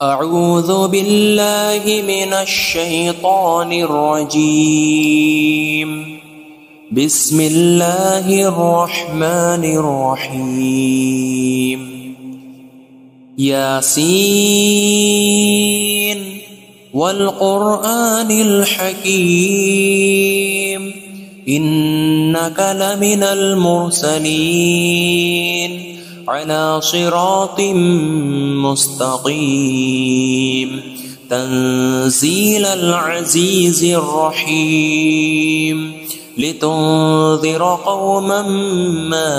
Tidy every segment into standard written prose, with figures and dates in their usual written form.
أعوذ بالله من الشيطان الرجيم. بسم الله الرحمن الرحيم. ياسين والقرآن الحكيم إنك لمن المرسلين على صراط مستقيم تنزيل العزيز الرحيم لتنذر قوما ما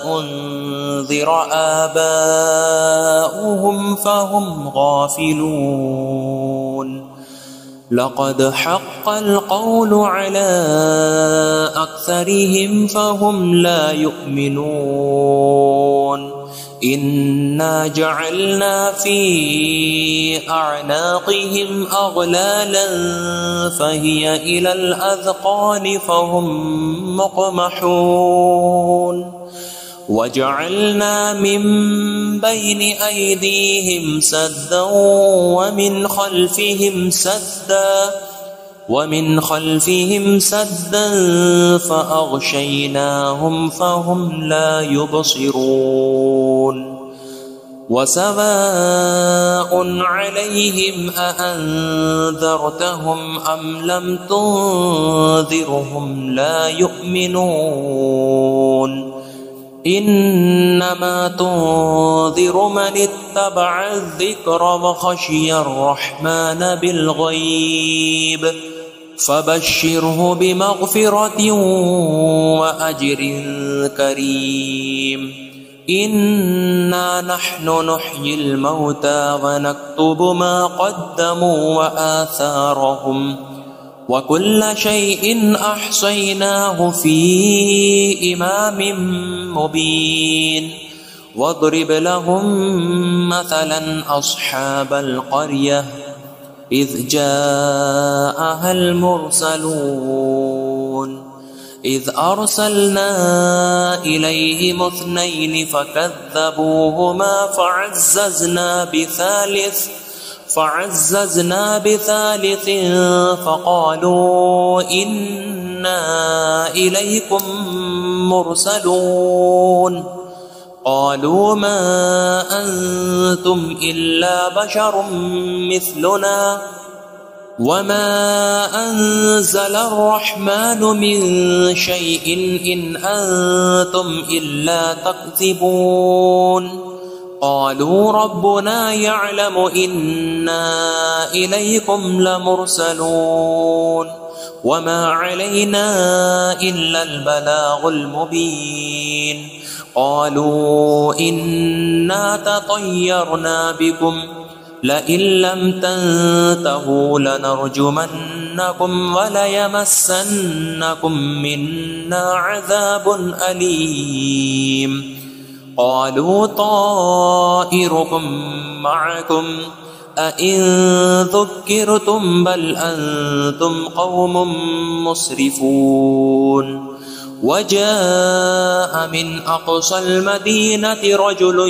أنذر آباؤهم فهم غافلون. لقد حق القول على أكثرهم فهم لا يؤمنون. إنا جعلنا في أعناقهم أغلالا فهي إلى الأذقان فهم مقمحون. وجعلنا من بين أيديهم سدا ومن خلفهم سدا فأغشيناهم فهم لا يبصرون. وسواء عليهم أأنذرتهم أم لم تنذرهم لا يؤمنون. إنما تنذر من اتبع الذكر وخشي الرحمن بالغيب فبشره بمغفرة وأجر كريم. إنا نحن نحيي الموتى ونكتب ما قدموا وآثارهم وكل شيء أحصيناه في إمام مبين. واضرب لهم مثلا أصحاب القرية إذ جاءها المرسلون إذ أرسلنا إليهم 2 فكذبوهما فعززنا بثالث فقالوا إنا إليكم مرسلون. قالوا ما أنتم إلا بشر مثلنا وما أنزل الرحمن من شيء إن أنتم إلا تكذبون. قالوا ربنا يعلم إنا إليكم لمرسلون وما علينا إلا البلاغ المبين. قالوا إنا تطيرنا بكم لئن لم تنتهوا لنرجمنكم وليمسنكم منا عذاب أليم. قالوا طائركم معكم أئن ذكرتم بل أنتم قوم مسرفون. وجاء من أقصى المدينة رجل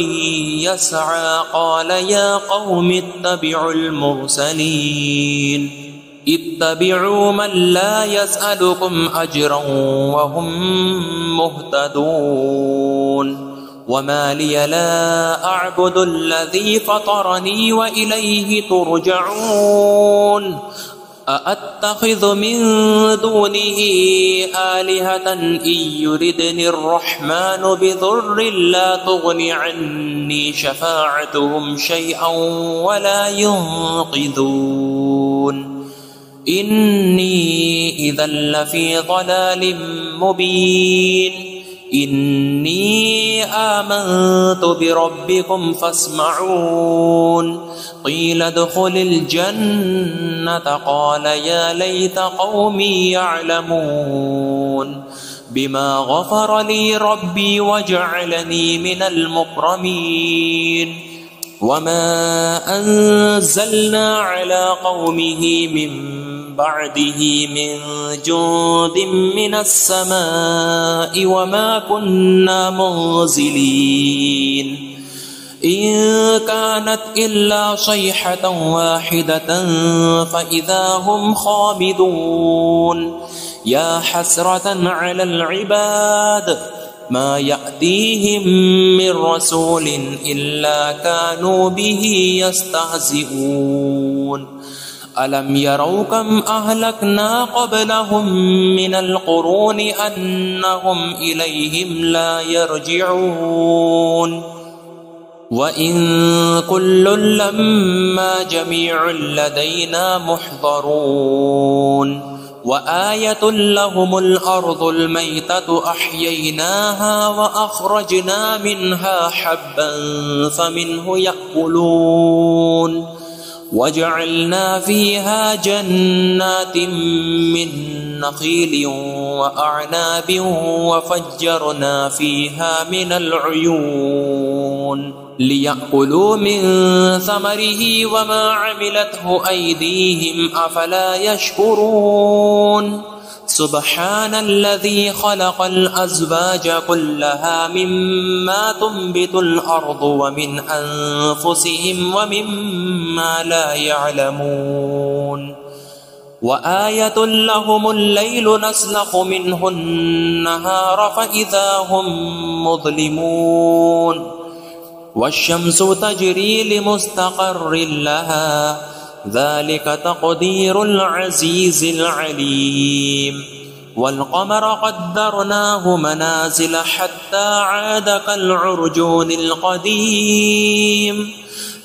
يسعى قال يا قوم اتبعوا المرسلين اتبعوا من لا يسألكم أجرا وهم مهتدون. وما لي لا أعبد الذي فطرني وإليه ترجعون. أأتخذ من دونه آلهة إن يردني الرحمن بضر لا تغن عني شفاعتهم شيئا ولا ينقذون. إني إذا لفي ضلال مبين. إني آمنت بربكم فاسمعون. قيل ادخل الجنة قال يا ليت قومي يعلمون بما غفر لي ربي وجعلني من المكرمين. وما أنزلنا على قومه من بعده من جند من السماء وما كنا منزلين إن كانت إلا صيحة واحدة فإذا هم خامدون يا حسرة على العباد ما يأتيهم من رسول إلا كانوا به يستهزئون ألم يروا كم أهلكنا قبلهم من القرون أنهم إليهم لا يرجعون وإن كل لما جميع لدينا محضرون وآية لهم الأرض الميتة أحييناها وأخرجنا منها حبا فمنه يأكلون وجعلنا فيها جنات من نخيل وأعناب وفجرنا فيها من العيون ليأكلوا من ثمره وما عملته أيديهم أفلا يشكرون سبحان الذي خلق الأزواج كلها مما تنبت الأرض ومن أنفسهم ومما لا يعلمون وآية لهم الليل نسلخ منه النهار فإذا هم مظلمون والشمس تجري لمستقر لها ذلك تقدير العزيز العليم والقمر قدرناه منازل حتى عاد كالعرجون القديم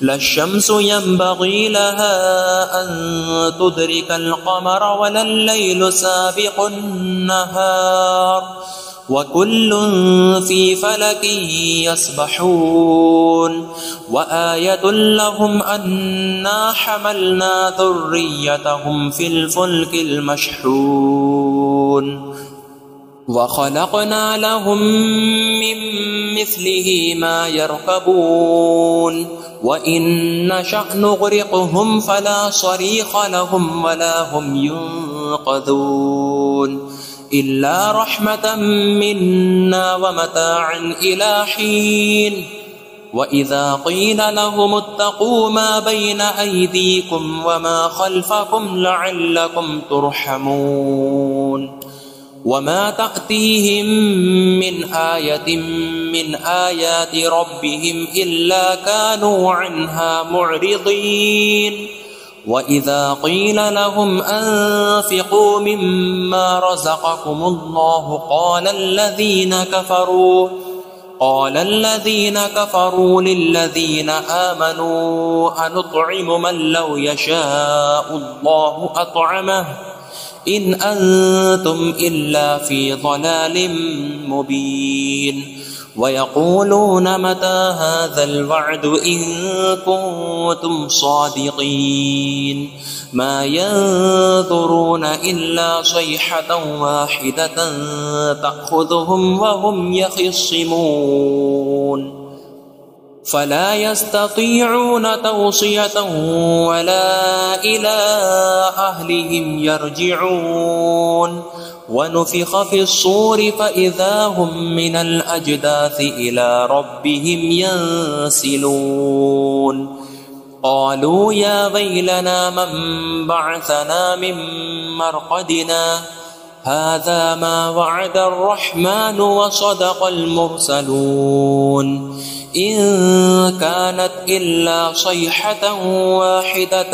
لا الشمس ينبغي لها أن تدرك القمر ولا الليل سابق النهار وكل في فلك يسبحون وآية لهم أنا حملنا ذريتهم في الفلك المشحون وخلقنا لهم من مثله ما يركبون وإن نشأ نغرقهم فلا صريخ لهم ولا هم ينقذون إلا رحمة منا ومتاعا إلى حين وإذا قيل لهم اتقوا ما بين أيديكم وما خلفكم لعلكم ترحمون وما تأتيهم من آية من آيات ربهم إلا كانوا عنها معرضين وإذا قيل لهم أنفقوا مما رزقكم الله قال الذين كفروا للذين آمنوا أنطعم من لو يشاء الله أطعمه إن أنتم إلا في ضلال مبين ويقولون متى هذا الوعد إن كنتم صادقين ما ينظرون إلا صيحة واحدة تأخذهم وهم يخصمون فلا يستطيعون توصية ولا إلى أهلهم يرجعون ونفخ في الصور فإذا هم من الأجداث إلى ربهم ينسلون قالوا يا ويلنا من بعثنا من مرقدنا هذا ما وعد الرحمن وصدق المرسلون إن كانت إلا صيحة واحدة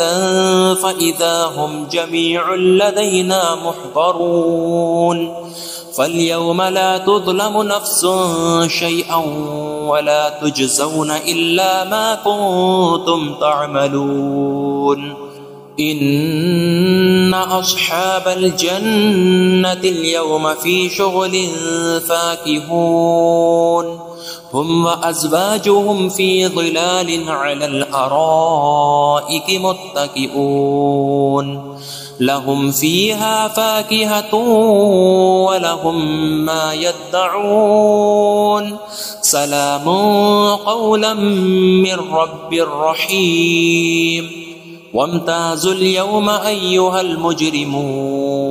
فإذا هم جميع لدينا محضرون فاليوم لا تظلم نفس شيئا ولا تجزون إلا ما كنتم تعملون إن أصحاب الجنة اليوم في شغل فاكهون هم وأزواجهم في ظلال على الأرائك متكئون لهم فيها فاكهة ولهم ما يدعون سلام قولا من رب رحيم وامتازوا اليوم أيها المجرمون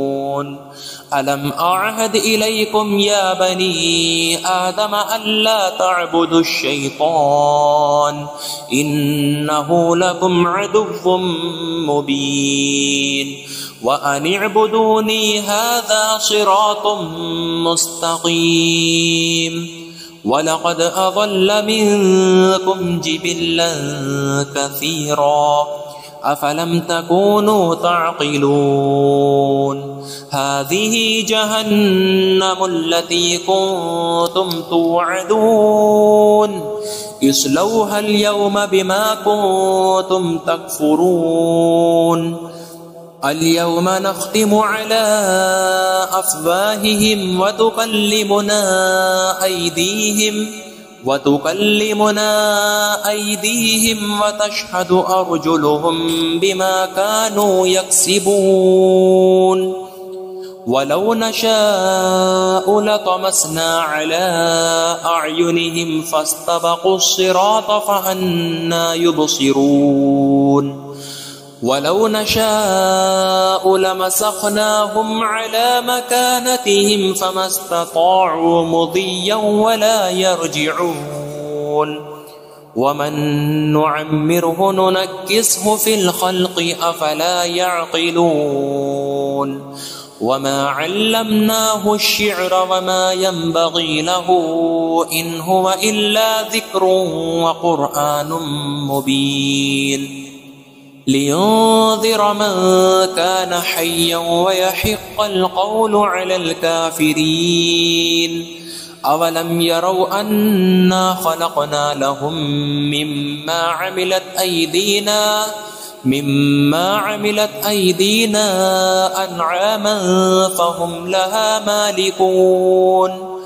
ألم أعهد إليكم يا بني آدم ألا تعبدوا الشيطان إنه لكم عدو مبين وأن اعبدوني هذا صراط مستقيم ولقد أضل منكم جبلا كثيرا أفلم تكونوا تعقلون هذه جهنم التي كنتم توعدون اصلوها اليوم بما كنتم تكفرون اليوم نختم على أفواههم وتكلمنا أيديهم وتشهد أرجلهم بما كانوا يكسبون ولو نشاء لطمسنا على أعينهم فاستبقوا الصراط فأنى يبصرون ولو نشاء لمسخناهم على مكانتهم فما استطاعوا مضيا ولا يرجعون ومن نعمره ننكسه في الخلق أفلا يعقلون وما علمناه الشعر وما ينبغي له إن هو إلا ذكر وقرآن مبين لينذر من كان حيا ويحق القول على الكافرين أولم يروا أنا خلقنا لهم مما عملت أيدينا أنعاما فهم لها مالكون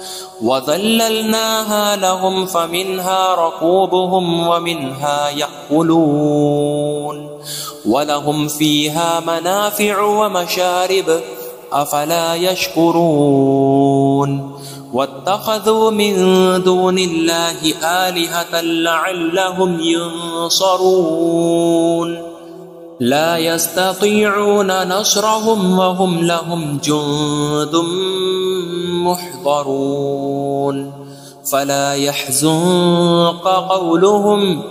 وذللناها لهم فمنها ركوبهم ومنها يأكلون ولهم فيها منافع ومشارب أفلا يشكرون واتخذوا من دون الله آلهة لعلهم ينصرون لا يستطيعون نصرهم وهم لهم جند محضرون فلا يحزنك قولهم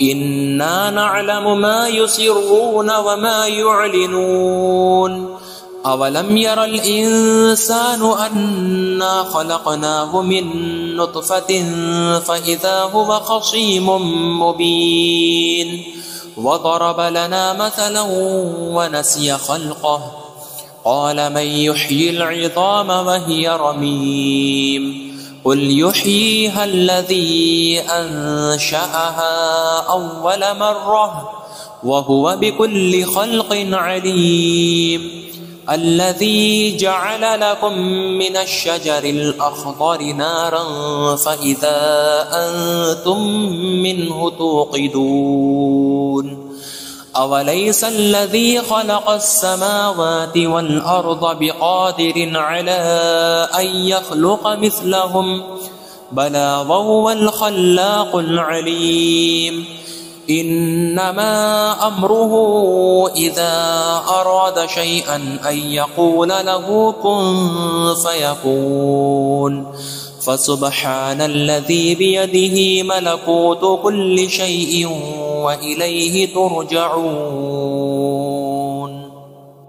إنا نعلم ما يسرون وما يعلنون أولم ير الإنسان أنا خلقناه من نطفة فإذا هو خصيم مبين وضرب لنا مثلا ونسي خلقه قال من يحيي العظام وهي رميم قل يحييها الذي أنشأها أول مرة وهو بكل خلق عليم الذي جعل لكم من الشجر الأخضر نارا فإذا أنتم منه توقدون أوليس الذي خلق السماوات والأرض بقادر على أن يخلق مثلهم بلى وهو الخلاق العليم إنما أمره إذا أراد شيئا أن يقول له كن فيكون فسبحان الذي بيده ملكوت كل شيء وإليه ترجعون